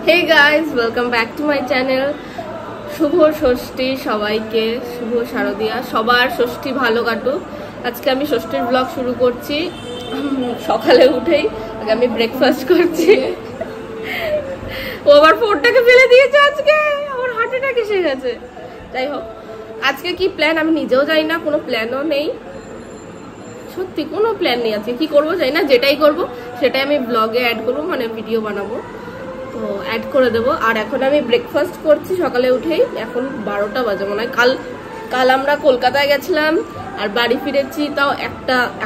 Hey guys, welcome back to my channel. শুভ ষষ্ঠী সবাইকে, শুভ শারদিয়া, সবার ষষ্ঠী ভালো কাটুক। আজকে আমি ষষ্ঠীর ব্লগ শুরু করছি। সকালে উঠেই আগে আমি ব্রেকফাস্ট করছি। ও আবার ফোনটাকে ফেলে দিয়েছে আজকে, আমার হার্ট অ্যাটাক এসে গেছে। যাই হোক, আজকে কি প্ল্যান আমি নিজেও জানি না, কোনো প্ল্যানও নেই, সত্যি কোনো প্ল্যান নেই। আজকে কি করবো জানি না, যেটাই করবো সেটাই আমি ব্লগে অ্যাড করবো, মানে ভিডিও বানাবো, তো অ্যাড করে দেবো। আর এখন আমি ব্রেকফাস্ট করছি সকালে উঠেই, এখন 12টা বাজে মনে হয়। কাল আমরা কলকাতায় গেছিলাম আর বাড়ি ফিরেছি তাও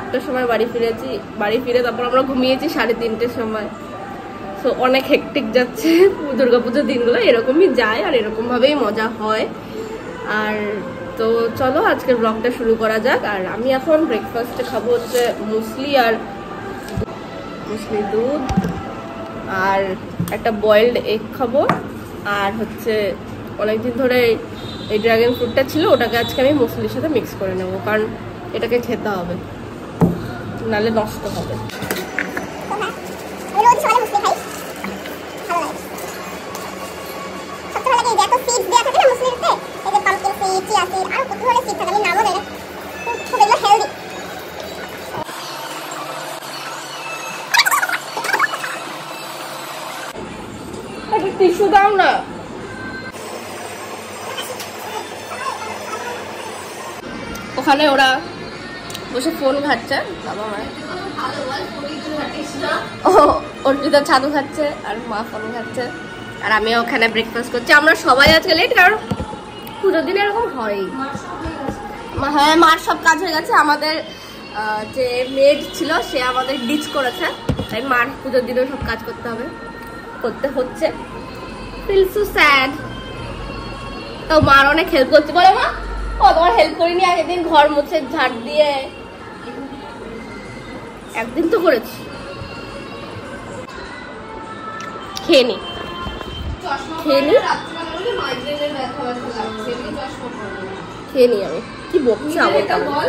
একটা সময় বাড়ি ফিরে তারপর আমরা ঘুমিয়েছি 3:30টার সময়। তো অনেক হেক্টিক যাচ্ছে দুর্গাপুজোর দিনগুলো, এরকমই যায় আর এরকম ভাবেই মজা হয়। আর তো চলো আজকের ব্লগটা শুরু করা যাক। আর আমি এখন ব্রেকফাস্টে খাবো হচ্ছে মুসলি দুধ আর একটা বয়েলড এগ খাবো। আর হচ্ছে অনেকদিন ধরে এই ড্রাগন ফ্রুটটা ছিল, ওটাকে আজকে আমি মুসলির সাথে মিক্স করে নেবো, কারণ এটাকে খেতে হবে, নাহলে নষ্ট হবে। টিস্যু দাও না। ওখানে ওরা বসে ফোন ঘাটছে, বাবা মা, অর্পিতা ছাদু খাচ্ছে আর মা ফোন খাচ্ছে, আর আমি ওখানে ব্রেকফাস্ট করছি। আমরা সবাই আজকে লেট, কারণ পুজোর দিন এরকম হয়ই। হ্যাঁ, মার সব কাজ হয়ে গেছে। আমাদের যে মেড ছিল সে আমাদের ডিচ করেছে, তাই মার পুজোর দিনেও সব কাজ করতে হচ্ছে। Feel so sad. তো মার অনেক হেল্প করছে, বলে মা ও তোমার হেল্প করিনি, আগের দিন ঘর মুছে ঝাড় দিয়ে, একদিন তো করেছি। খেয়ে নি আমি কি বকছি আমার।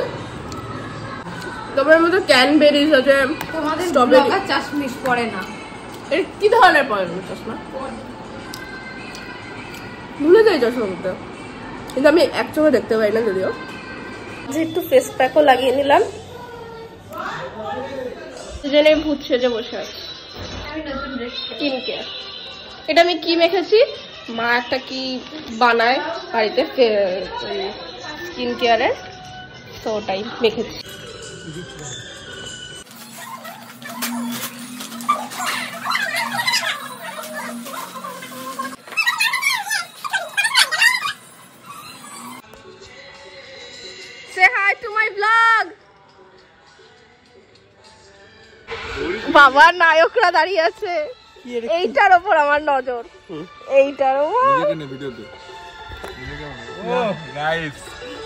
তোমার মধ্যে ক্যানবেরিজ আছে, তোমাদের স্ট্রবেরি চাশমিশ পড়ে না। এর কি ধরনের পড়ে না চশমা? ভুলে যাই চশমাটা, কিন্তু আমি এক চোখে দেখতে পাই না যদিও। একটু ফেস প্যাকও লাগিয়ে নিলাম, দুজনে ভূত সেজে বসে আছি। স্কিন কেয়ার, এটা আমি কি মেখেছি, মা একটা কি বানায় বাড়িতে স্কিন কেয়ারের, তো ওটাই মেখেছি। Say hi to my vlog. বাবা নায়করা দাঁড়িয়ে আছে, এইটার ওপর আমার নজর, এইটার ওপর।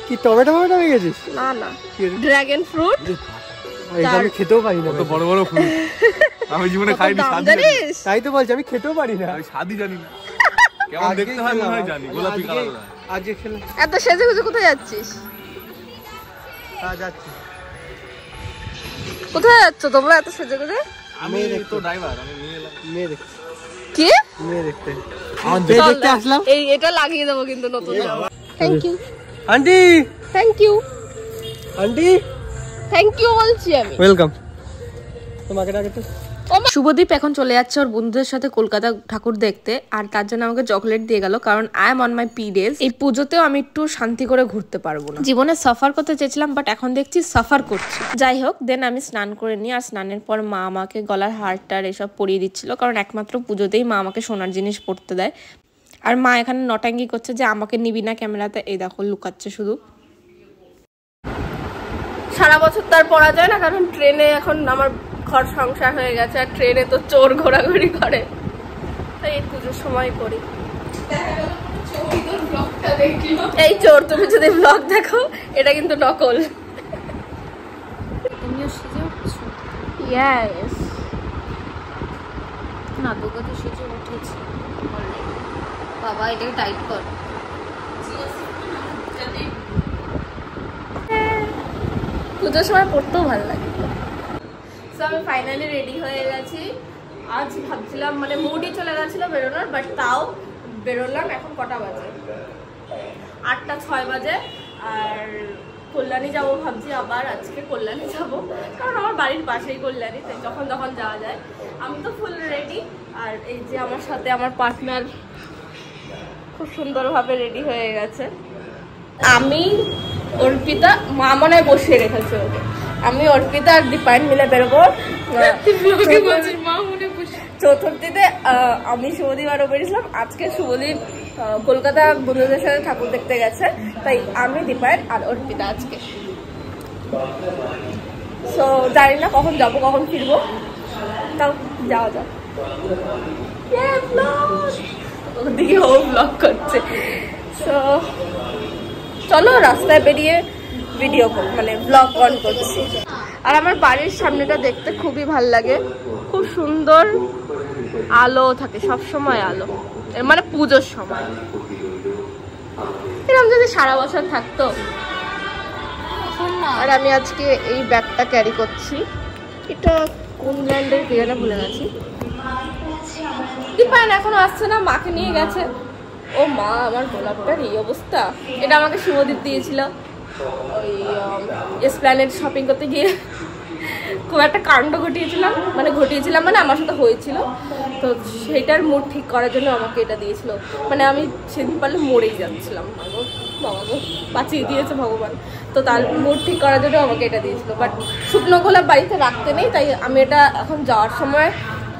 কি টমেটো হয়ে গেছিস? না, ড্রাগন ফ্রুট। আমি খেতেও পারি না, বড় বড় ফ্রুট আমি জীবনে খাইনি। তাই তো বলছি আমি খেতেও পারি না, আমি স্বাদই জানি না, কেমন দেখতে হয় মনে হয় জানি, গোলাপি কালার। আজকে খেলাম। এত সেজেগুজে কোথায় যাচ্ছিস? যাচ্ছি। কোথায় যাচ্ছ তোমরা এত সেজেগুজে? আমি তো ড্রাইভার, আমি নিয়ে এলাম মেয়ে দেখতে। কি মেয়ে দেখতে? দেখতে আসলাম। এই এটা লাগিয়ে দেবো কিন্তু নতুন। Thank you aunty, thank you aunty, thank you বলছি আমি। ওয়েলকাম। তোমাকে ডাকে তো। শুভদীপ এখন চলে যাচ্ছে ওর বন্ধুদের সাথে কলকাতা ঠাকুর দেখতে, আর তার জন্য আমাকে চকলেট দিয়ে গেল, কারণ I am on my periods. এই পুজোতেও আমি একটু শান্তি করে ঘুরতে পারবো না। জীবনে সাফার করতে চেয়েছিলাম, বাট এখন দেখছি সাফার করছি। যাই হোক, দেন আমি স্নান করে নিই, আর স্নানের পর মা আমাকে গলার হারটার এসব পরিয়ে দিচ্ছিল, কারণ একমাত্র পুজোতেই মা আমাকে সোনার জিনিস পরতে দেয়। আর মা এখানে নটাঙ্গি করছে যে আমাকে নিবি না ক্যামেরাতে, এই দেখো লুকাচ্ছে শুধু। সারা বছর তার পরা যায় না, কারণ ট্রেনে এখন আমার ঘর সংসার হয়ে গেছে, আর ট্রেনে তো চোর ঘোরাঘুরি করে, তাই এই পুজোর সময় করি। এই চোর, তুমি যদি ব্লগ দেখো, এটা কিন্তু নকল। ইয়েস, না তোকে তো সেজে উঠেছি। বাবা এটাকে টাইট কর। পুজোর সময় পড়তেও ভালো লাগে। সো আমি ফাইনালি রেডি হয়ে গেছি, আজ ভাবছিলাম মানে মুডই চলে গেছিলো বেরোনোর, বাট তাও বেরোলাম। এখন কটা বাজে? 8:06 বাজে। আর কল্যাণী যাবো ভাবছি, আবার আজকে কল্যাণী যাবো, কারণ আমার বাড়ির পাশেই কল্যাণী, তাই যখন তখন যাওয়া যায়। আমি তো ফুল রেডি, আর এই যে আমার সাথে আমার পার্টনার খুব সুন্দরভাবে রেডি হয়ে গেছে। আমি অর্পিতা, মা মনে হয় বসিয়ে রেখেছে ওকে, আমি অর্পিতা আর দীপায়ন মিলে বেরোবো চতুর্থীতে। আমি শুভদীপ আরও বেরিয়েছিলাম। আজকে শুভদীপ কলকাতা বন্ধুদের সাথে ঠাকুর দেখতে গেছে, তাই আমি দীপায়ন আর অর্পিতা আজকে। সো জানি না কখন যাবো কখন ফিরবো, তাও যাওয়া যাক। ওদিকে ও ব্লগ করছে। সো চলো রাস্তায় বেরিয়ে ভিডিও মানে ব্লগ অন করছি। আর আমার বাড়ির সামনেটা দেখতে খুবই ভাল লাগে, খুব সুন্দর আলো থাকে, সব সময় আলো, মানে পুজোর সময়। এরকম যদি সারা বছর থাকতো। আর আমি আজকে এই ব্যাগটা ক্যারি করছি, এটা কোন ব্র্যান্ডের কিনা ভুলে গেছি। দীপায়ন এখনো আসছে না, মাকে নিয়ে গেছে। ও মা, আমার গোলাপটার এই অবস্থা। এটা আমাকে শুভদীপ দিয়েছিল ওই এসপ্ল্যানেড শপিং করতে গিয়ে। খুব একটা কাণ্ড ঘটিয়েছিলাম মানে আমার সাথে হয়েছিল, তো সেইটার মুড ঠিক করার জন্য আমাকে এটা দিয়েছিল। মানে আমি সেদিন পারলে মরেই যাচ্ছিলাম, বাবা গো বাঁচিয়ে দিয়েছে ভগবান। তো তার মুড ঠিক করার জন্য আমাকে এটা দিয়েছিল। বাট শুকনো গোলাপ বাড়িতে রাখতে নেই, তাই আমি এটা এখন যাওয়ার সময়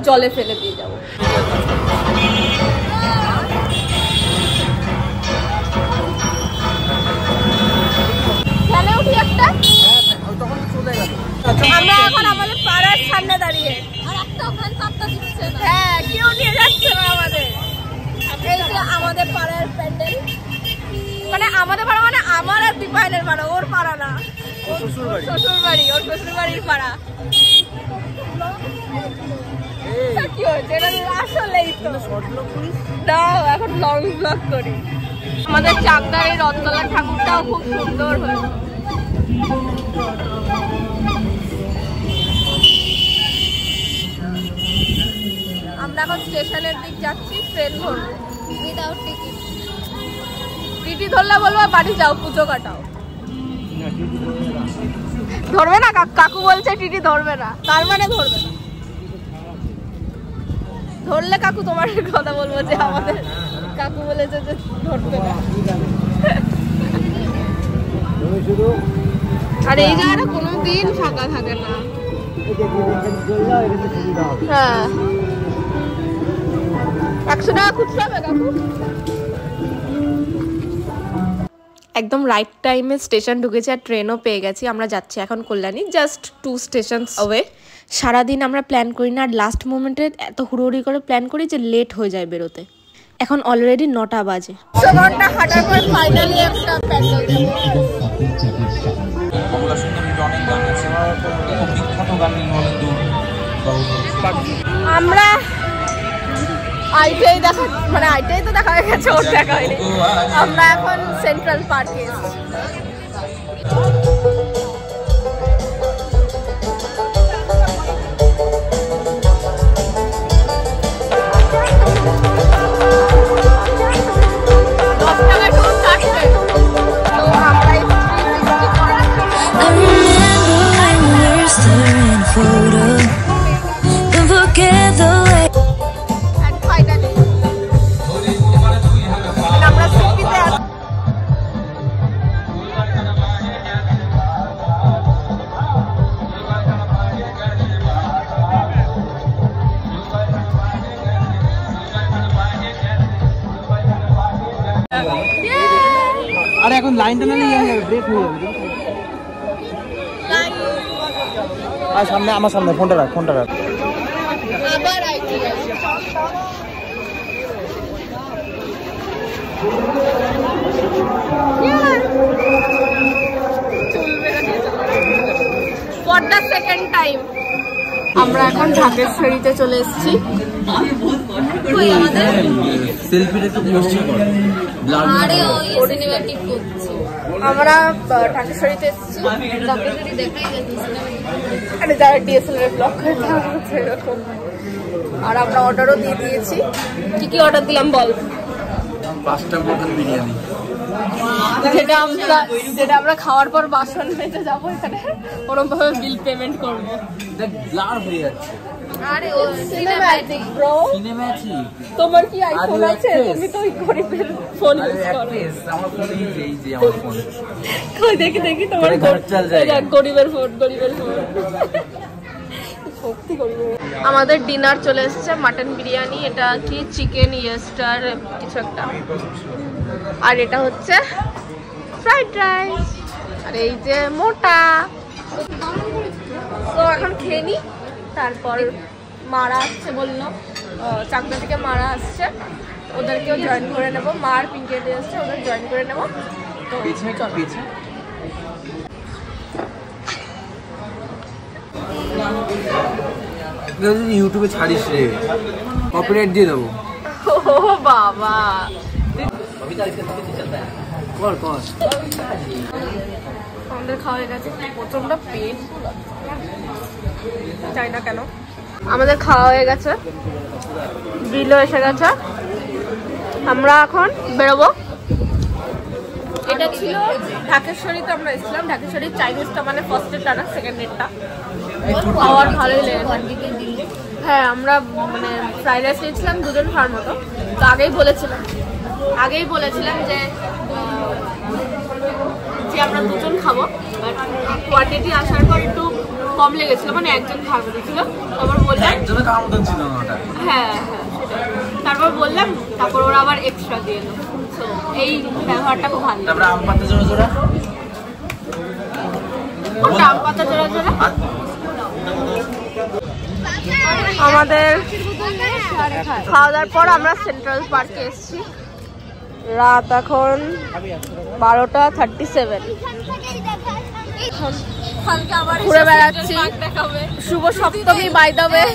জলে ফেলে দিয়ে যাবো। আমরা এখন আমাদের পাড়ার সামনে দাঁড়িয়ে, হ্যাঁ কেউ নিয়ে যাচ্ছে না আমাদের। এই যে আমাদের পাড়ার প্যান্ডেল, মানে আমাদের পাড়া মানে আমার আর দীপায়নের পাড়া, ওর পাড়া না, শ্বশুর বাড়ি, ওর শ্বশুর বাড়ির পাড়া। কি হয়েছে? আসলেই তো দাও, এখন লং ব্লগ করি। আমাদের চাকদার এই রথতলার ঠাকুরটাও খুব সুন্দর হয়েছে। আমরা এখন স্টেশনের দিক যাচ্ছি, ট্রেন ধরবো উইদাউট টিকিট। টিটি ধরলে বলবো বাড়ি যাও, পুজো কাটাও। ধরবে না, কাকু বলছে টিটি ধরবে না, তার মানে ধরবে না। ধরলে কাকু তোমার কথা বলবো যে আমাদের কাকু বলেছে যে ধরবে না। আর এই জায়গাটা কোনোদিন ফাঁকা থাকে না। হ্যাঁ 100 টাকা খুচরা হবে কাকু। একদম রাইট টাইমে স্টেশন ঢুকেছি আর ট্রেনও পেয়ে গেছি। আমরা যাচ্ছি এখন কল্যাণী, জাস্ট 2 স্টেশন অ্যাওয়ে। সারাদিন আমরা প্ল্যান করি না, আর লাস্ট মোমেন্টে এত হুড়োহুড়ি করে প্ল্যান করি যে লেট হয়ে যায় বেরোতে। এখন অলরেডি 9টা বাজে। ঘন্টা হাঁটার পর ফাইনালি একটা প্যান্ডেল। আমরা আইটাই দেখা, মানে আইটাই তো দেখা হয়ে গেছে, ওর দেখা হয়নি। আমরা এখন সেন্ট্রাল পার্কে এসেছি। আরে এখন লাইনটা না নিয়ে যাবে, ব্রেক হয়ে যাবে। আর সামনে, আমার সামনে ফোনটা রাখ, ফোনটা রাখ। আবার IT for the second time আমরা এখন ঢাকেশ্বরীতে চলে এসেছি। আমরা ঢাকেশ্বরীতে এসেছি, আরে যারা ডিএসএলআর ব্লগ করে এরকম। আর আমরা অর্ডারও দিয়ে দিয়েছি। কি অর্ডার দিলাম বল? 5টা মটন বিরিয়ানি, যেটা আমরা খাওয়ার পর বাসন মেজে যাবো, এখানে ওরকম ভাবে বিল পেমেন্ট করবো। দেখ ব্লার হয়ে যাচ্ছে। আরে ও সিনেম্যাটিক ব্রো, সিনেম্যাটিক। তোমার কি আইফোন আছে? তুমি তো ওই গরিবের ফোন ইউজ করো। আমার ফোন এই যে আমার ফোন। কই দেখি তোমার গরিবের ফোন, সত্যি গরিবের। আমাদের ডিনার চলে এসেছে, মাটন বিরিয়ানি, এটা কি চিকেন ইয়েস্টার কিছু একটা, আর এটা হচ্ছে ফ্রাইড রাইস, আর এই যে মোটা। তো এখন খেয়ে নি, তারপর মারা আসছে বললো, চাকদা থেকে মারা আসছে, ওদেরকেও জয়েন করে নেবো। মার পিঙ্কে দিয়ে আসছে, ওদের জয়েন করে নেবো। তো ইউটিউবে ছাড়িস রে, কপিরাইট দিয়ে দেবো। ও বাবা, আমাদের খাওয়া হয়ে গেছে, প্রচন্ড পেট চাই না কেন। আমাদের খাওয়া হয়ে গেছে, বিলও এসে গেছে, আমরা এখন বেরোবো। এটা ছিল ঢাকেশ্বরীতে আমরা এসেছিলাম, ঢাকেশ্বরীর চাইনিজটা মানে ফার্স্টেরটা না, সেকেন্ডেরটা। খাওয়ার ভালোই লেগেছে। হ্যাঁ, আমরা মানে ফ্রাইড রাইস নিয়েছিলাম 2 জন খাওয়ার মতো। তো আগেই বলেছিলাম যে আমরা 2 জন খাবো, বাট কোয়ান্টিটি আসার পর একটু কম লেগেছিল, মানে 1 জন খাওয়ার মতো ছিল। তারপর বললাম একজনের খাওয়ার মতন ছিল না ওটা। হ্যাঁ, তারপর বললাম, তারপর ওরা আবার এক্সট্রা দিয়ে এলো। তো এই ব্যবহারটা খুব ভালো। তারপরে আম পাতা জোড়া জোড়া, আম পাতা জোড়া জোড়া। আমাদের খাওয়া দাওয়ার পর আমরা সেন্ট্রাল পার্কে এসেছি। রাত এখন 12:37। ঘুরে বেড়াচ্ছি। শুভ সপ্তমী বাই দ্য ওয়ে।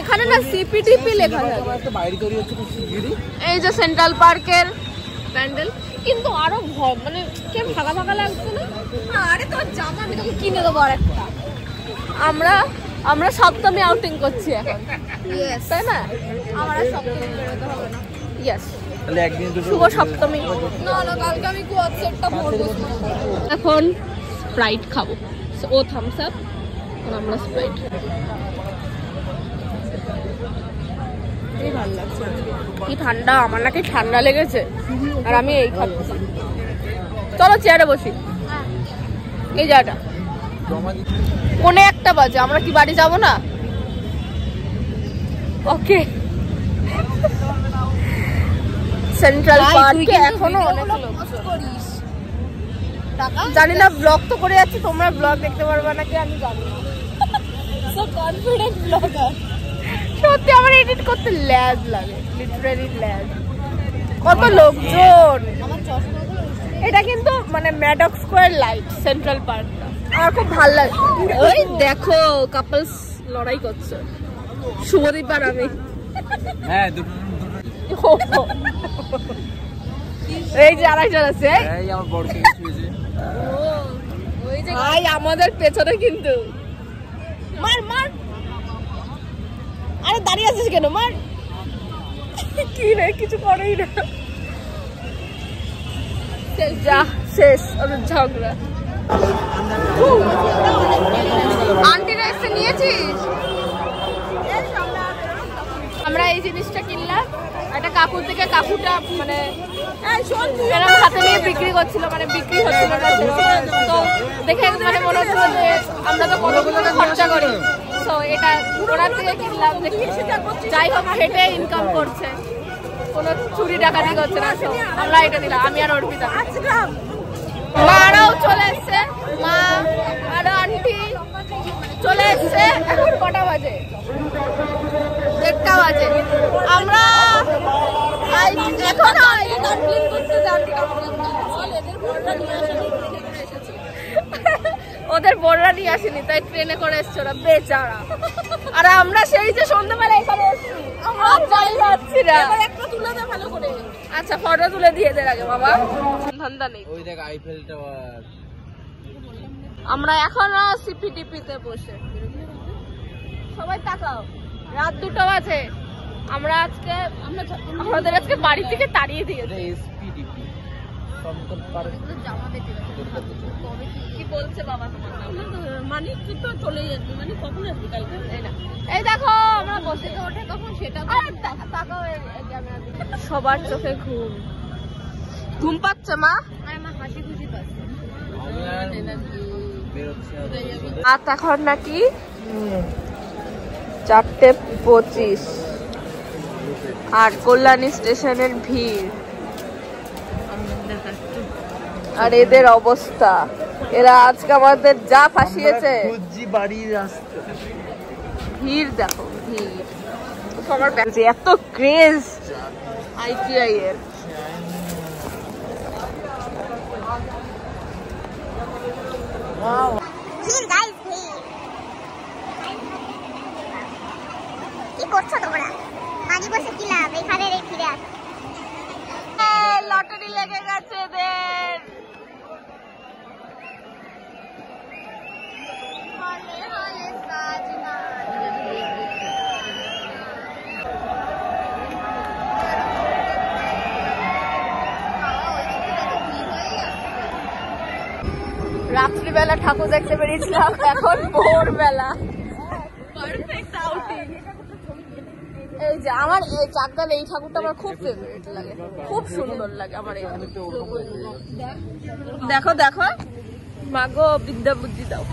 এখানে না সিপিটিপি লেখা থাকে। এই যে সেন্ট্রাল পার্কের প্যান্ডেল, কিন্তু আরো মানে কেমন ফাঁকা ফাঁকা লাগছে না? আরে তোর জামা আমি তোকে কিনে দেবো আরেকটা। আমরা সপ্তমী আউটিং করছি এখন, তাই না? আমার আর সপ্তমী বেরোতে হবে না। ইয়েস, শুভ সপ্তমী। কালকে আমি কোয়াটসেটটা পরবো। এখন স্প্রাইট খাবো, ও থামস আপ, আমরা স্প্রাইট। ভালো লাগছে, কি ঠান্ডা, আমার নাকি ঠান্ডা লেগেছে, আর আমি এই খাচ্ছি। চলো চেয়ারে বসি। এই জায়গাটা 1:01 বাজে, আমরা কি বাড়ি যাব না? ওকে, সেন্ট্রাল পার্কে এখনো অনেক লোক। জানি না, ব্লগ তো করে যাচ্ছি, তোমরা ব্লগ দেখতে পারবে নাকি আমি জানি না। So confident blogger. সত্যি আমার এডিট করতে ল্যাজ লাগে, লিটারালি ল্যাজ। কত লোকজন। এটা কিন্তু মানে ম্যাডক স্কোয়ার লাইট সেন্ট্রাল পার্কটা, আমার খুব ভালো লাগে। ওই দেখো কাপলস লড়াই করছে, শুভদীপ আর আমি। হ্যাঁ, এই যে আরেকজন আছে, এই আমার বড় কে শুয়েছে। ওই যে ভাই আমাদের পেছনে কিন্তু। মার মার, আরে দাঁড়িয়ে আছিস কেন? মার। কি রে, কিছু করেই না। যা শেষ ওদের ঝগড়া। আন্টিরা এসে নিয়েছিস? আমরা এই জিনিসটা কিনলাম একটা কাকুর থেকে, কাকুটা মানে এরকম হাতে নিয়ে বিক্রি করছিল, মানে বিক্রি হচ্ছিল না। তো দেখে মানে মনে হচ্ছিল যে আমরা তো কতগুলো খরচা করি, তো এটা ওনার থেকে কিনলাম। দেখি যাই হোক, হেঁটে ইনকাম করছে, কোনো চুরি ডাকাতি করছে না। আমরা এটা দিলাম, আমি আর অর্পিতা। মারাও চলে এসছে, মা আর আন্টি চলে এসছে। এখন কটা বাজে? 1টা বাজে। আমরা এখন ওদের বোনরা নিয়ে আসেনি, তাই ট্রেনে করে এসছে ওরা, বেচারা। আর আমরা সেই যে সন্ধ্যাবেলা এখানে এসছি, আমরা যাই যাচ্ছি না। ভালো করে আচ্ছা ফটো তুলে দিয়ে দে আগে বাবা, ধান্দা নেই। ওই দেখ আইফেল টাওয়ার। আমরা এখনো সিপিটিপিতে বসে, সবাই তাকাও। রাত 2টা বাজে। আমাদের আজকে বাড়ি থেকে তাড়িয়ে দিয়েছে। কি বলছে বাবা তোমার? মানে তুই তো চলে যাবি, মানে কখন আসবি কালকে? এই দেখো আমরা বসে তো ওঠে কখন সেটা সবার চোখে ঘুম পাচ্ছে মা। হাসি খুশি পাচ্ছে। রাত এখন নাকি 4:25 আর কল্যাণী স্টেশনের ভিড় আর এদের অবস্থা। এরা আজকে আমাদের যা ফাঁসিয়েছে। ভিড় দেখো, ভিড় সবার এত ক্রেজ ITI এর। কি করছো তোমরা? বাড়ি বসে কি লাভ? এখানে ফিরে আস। লটারি লেগে গেছে এদের। রাত্রিবেলা ঠাকুর দেখতে বেরিয়েছিলাম, এখন ভোরবেলা। Perfect outing. এই যে আমার এই চাকদাল এই ঠাকুরটা আমার খুব ফেভারিট লাগে, খুব সুন্দর লাগে আমার। এই দেখো দেখো মাগো, বিদ্যা বুদ্ধি দাও,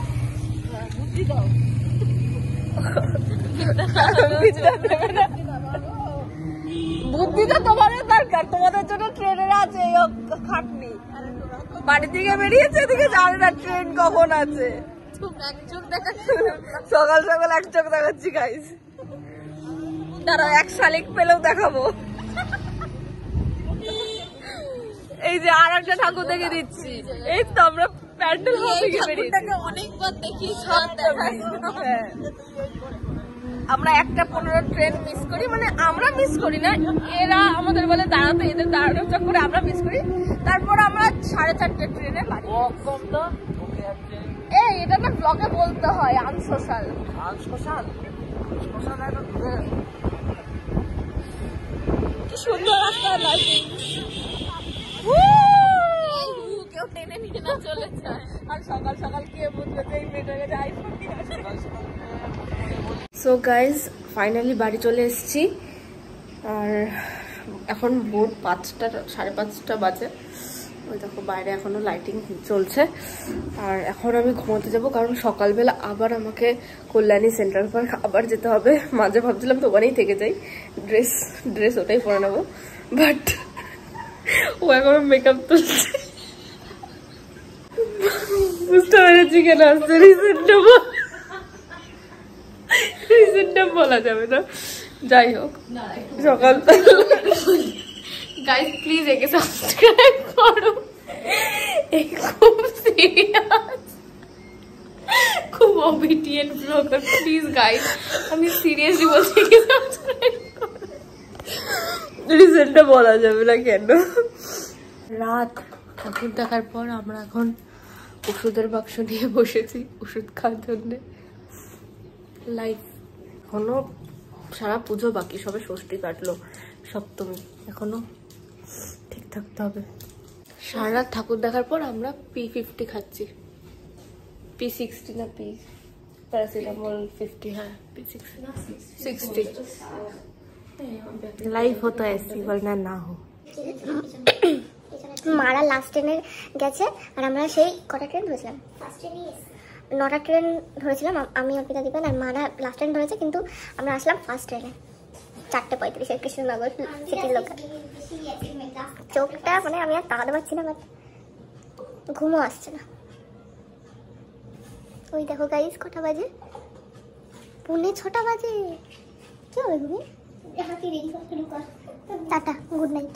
বুদ্ধি দাও। বুদ্ধি তো তোমাদের দরকার, তোমাদের জন্য ট্রেনের আছে খাটনি। বাড়ি থেকে বেরিয়েছে, এদিকে জানে না ট্রেন কখন আছে। সকাল সকাল এক চোখ দেখাচ্ছি গাইস। দাঁড়াও, এক শালিক পেলেও দেখাবো। এই যে আর একটা ঠাকুর দেখে দিচ্ছি। এই তো আমরা প্যান্ডেল হল থেকে বেরিয়েছি, অনেকবার দেখি সব দেখাই। আমরা 1:15 ট্রেন মিস করি, মানে আমরা মিস করি না, এরা আমাদের বলে দাঁড়াতে, এদের দাঁড়ানোর চক্করে আমরা মিস করি। তারপর আমরা 4:30 ট্রেনে বাড়ি। এই এটা না ব্লগে বলতে হয়, আনসোশাল। কি সুন্দর একটা লাইটিং। কেউ টেনে নিয়ে না চলে যায়। আর সকাল সকাল কে বুঝবে যে এই মেয়েটার কাছে আইফোন নিয়ে আসে। সো গাইজ ফাইনালি বাড়ি চলে এসেছি। আর এখন ভোর 5টা 5:30 বাজে। ওই দেখো বাইরে এখনো লাইটিং চলছে। আর এখন আমি ঘুমোতে যাব, কারণ সকালবেলা আবার আমাকে কল্যাণী সেন্ট্রাল পার্ক আবার যেতে হবে। মাঝে ভাবছিলাম তো ওখানেই থেকে যাই, ড্রেস ওটাই পরে নেবো, বাট ও এখন মেকআপ তুলছে। বুঝতে পেরেছি কেন আসছে। রিজনটা বলা যাবে না, যাই হোক। সকাল গাইস প্লিজ একে সাবস্ক্রাইব করো, এই খুব সিরিয়াস, খুব অবিডিয়েন্ট ব্লগার। প্লিজ গাইস, আমি সিরিয়াসলি বলছি, একে সাবস্ক্রাইব করো। রিজনটা বলা যাবে না কেন। রাত ঠাকুর দেখার পর আমরা এখন ওষুধের বাক্স নিয়ে বসেছি ওষুধ খাওয়ার জন্য। লাইফ এখনো সারা পুজো বাকি, সবে ষষ্ঠী কাটলো, সপ্তমী, এখনো ঠিক থাকতে হবে। সারা রাত ঠাকুর দেখার পর আমরা P50 খাচ্ছি। P60 না P প্যারাসিটামল 50। হ্যাঁ P60 লাইফ হতো ऐसी वरना ना हो। মারা লাস্ট ট্রেনে গেছে আর আমরা সেই কটা ট্রেন ধরেছিলাম? 9টা ট্রেন ধরেছিলাম আমি, অর্পিতা, দীপেন আর মারা লাস্ট ট্রেন ধরেছে, কিন্তু আমরা আসলাম ফার্স্ট ট্রেনে 4:35 কৃষ্ণনগর সিটির লোকাল। চোখটা মানে আমি আর তাকাতে পারছি না, বাট ঘুমও আসছে না। ওই দেখো গাইস কটা বাজে, 6:45 বাজে। কি হবে ঘুমিয়ে? Tata, good night.